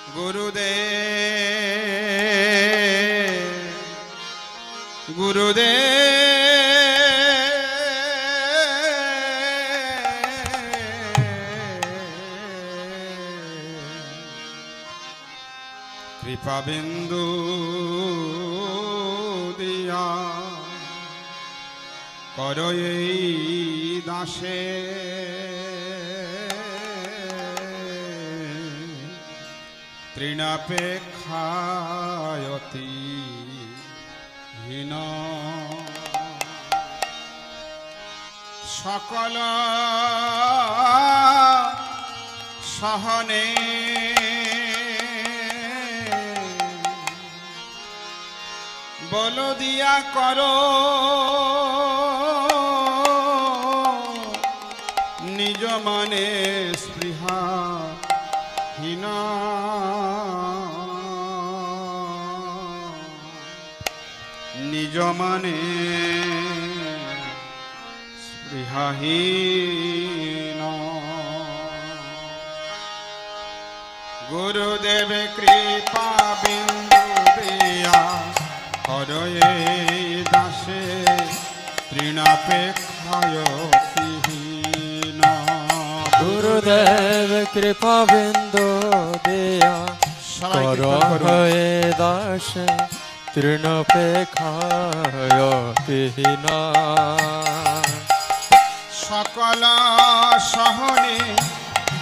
गुरुदेव गुरुदेव कृपा बिंदु दिया करो এই দাসে তৃণাপেক্ষায়তি হীন সকল সহনে বল দিয়া করো নিজ মনে স্পৃহা হীন নিজ মনে স্পৃহাহীন গুরুদেব কৃপা বিন্দু দিয়া করো এই দাসে তৃণাপেক্ষায়তি হীন গুরুদেব কৃপা বিন্দু দিয়া করো এই দাসে তৃণাপেক্ষায়তি হীন সকল সহনে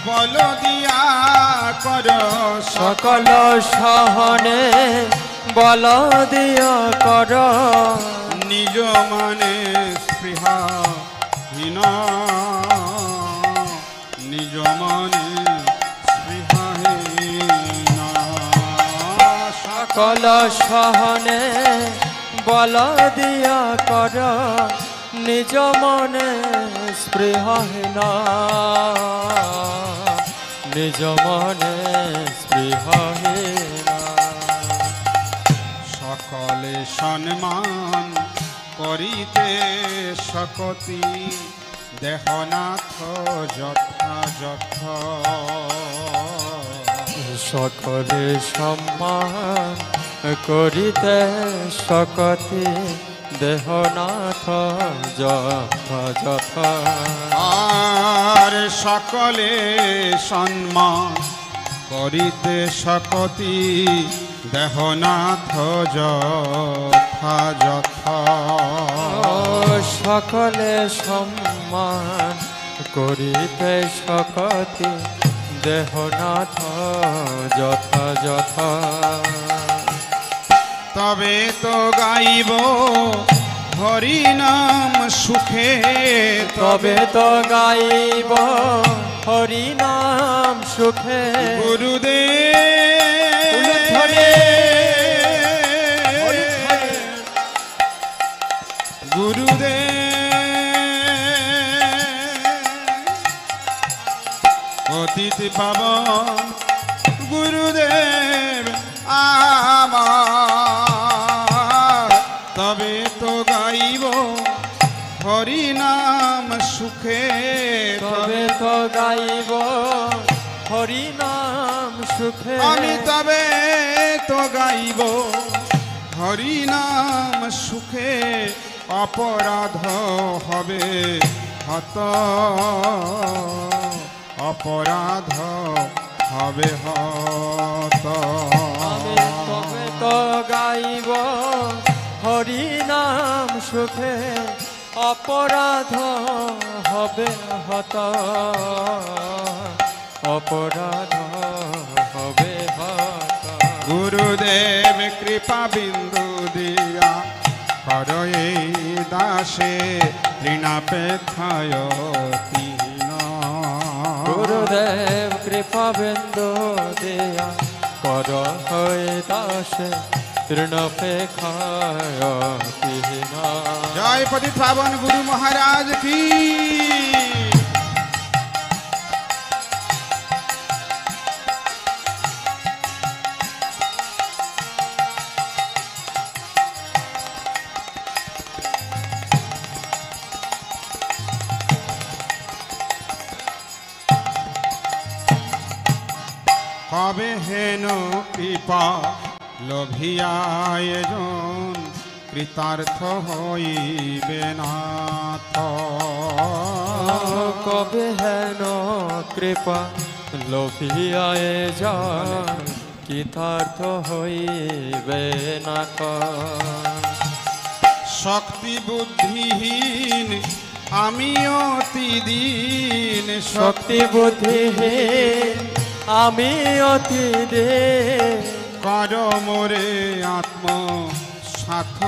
বল দিয়া করো সকল সহনে বল দিয়া কর নিজ মনে স্পৃহা হীন নিজ মনে স্পৃহাহীন সকল সহনে বল দিয়া কর নিজ মনে স্পৃহাহীন নিজ মনে স্পৃহাহীন সকলে সম্মান করিতে শকতি দেহনাথ যথাযথ সকলে সম্মান করিতে শকতি দেহনাথ যথাযথ আর সকলে সম্মান করিতে শকতি দেহনাথ যথাযথ সকলে সম্মান করিতে শকতি দেহনাথ যথাযথ তবে তো গাইব হরি নাম সুখে তবে তো গাইব হরি নাম সুখে গুরুদেব গুরুদেব অতীত পাবন গুরুদেব আমার তবে তো গাইব হরি নাম সুখে তবে তো গাইব হরি নাম সুখে আমি তবে তো গাইব হরি নাম সুখে অপরাধ হবে হত অপরাধ হবে হত আমি তবে তো গাইব হরি নাম সুখে অপরাধ হবে হত অপরাধ হবে হত গুরুদেব কৃপা বিন্দু দিয়া করো এই দাসে ঋণাপেক্ষায়তি হীন গুরুদেব কৃপা বিন্দু দিয়া কর হয়ে দাসে তৃণাপেক্ষায়তি হীন জয় পতিত পাবন গুরু মহারাজ কি কবে হেন কৃপা লোভিয়ায় জন কৃতার্থ হইবে নাথ। কবে হেন কৃপা লোভিয়ায় যান কৃতার্থ হইবে না। শক্তি বুদ্ধিহীন আমি অতি দিন, শক্তি বুদ্ধিহীন আমি অতি দে, কর মোরে আত্ম সাথ,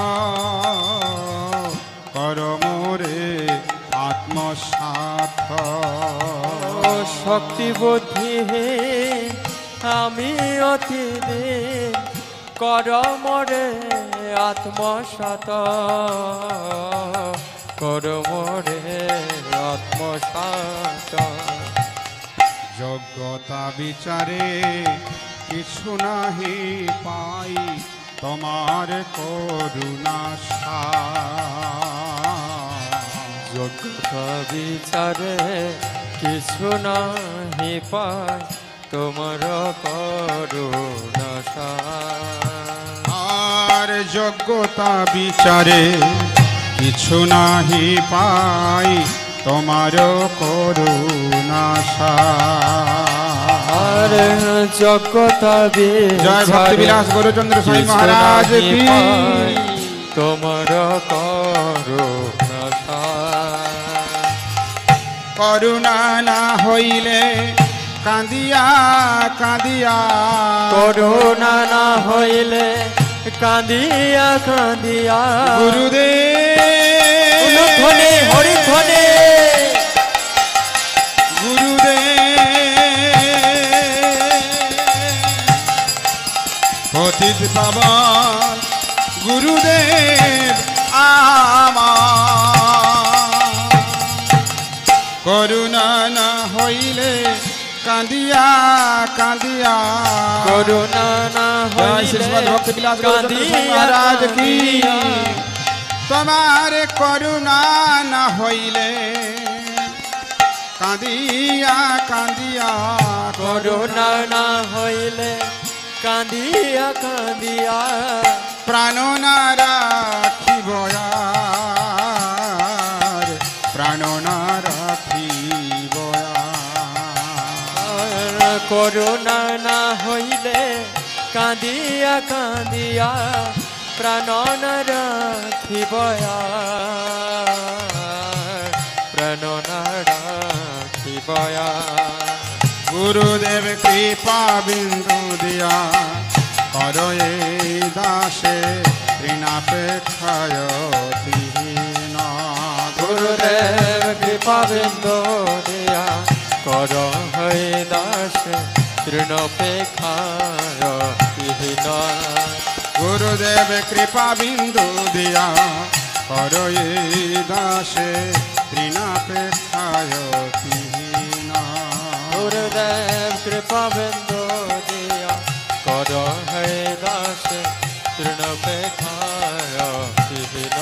কর মোরে আত্মসাথ। শক্তি বুদ্ধিহীন আমি অতি দিন, কর মোরে আত্মসাত, কর মোরে আত্মসাত। যোগ্যতা বিচারে কিছু নাহি পাই, তোমার করুণা সার। যোগ্যতা বিচারে কিছু নাহি পাই, তোমার করুণা সার। আর যোগ্যতা বিচারে কিছু নাহি পাই, তোমার করুণা সার। যোগ্যতা জয় ভক্তি বিলাস গুরুচন্দ্র স্বামী মহারাজ কি। তোমার করুণা সার। করুণা না হইলে কাঁদিয়া কাঁদিয়া, করুণা না হইলে কাঁদিয়া কাঁদিয়া, গুরুদেব ধ্বনি হরি ধ্বনি, পতিত পাবন গুরুদেব আমার। করুণা না হইলে কাঁদিয়া কাঁদিয়া, করুণা না হইলে মহারাজ কি। তোমার করুণা না হইলে কাঁদিয়া কাঁদিয়া, করুণা না হইলে কাঁদিয়া কাঁদিয়া, প্রাণ না রাখিব আর, প্রাণ না রাখিব আর। করুণা না হইলে কাঁদিয়া কাঁদিয়া, প্রাণ না রাখিব আর, প্রাণ না রাখিব আর। গুরুদেব কৃপা বিন্দু দিয়া, কর এই দাসে ঋণাপেক্ষায় তিহীন। গুরুদেব কৃপা বিন্দু দিয়া, কর হয়ে দাস তৃণপেক্ষায় তিহীন। গুরুদেব কৃপা বিন্দু দিয়া, কর এই দাসে ঋণাপেক্ষায় তিহীন। গুরুদেব কৃপা বিন্দু দিয়া, কর হয়ে দাস তৃণপেক্ষায় তিহীন।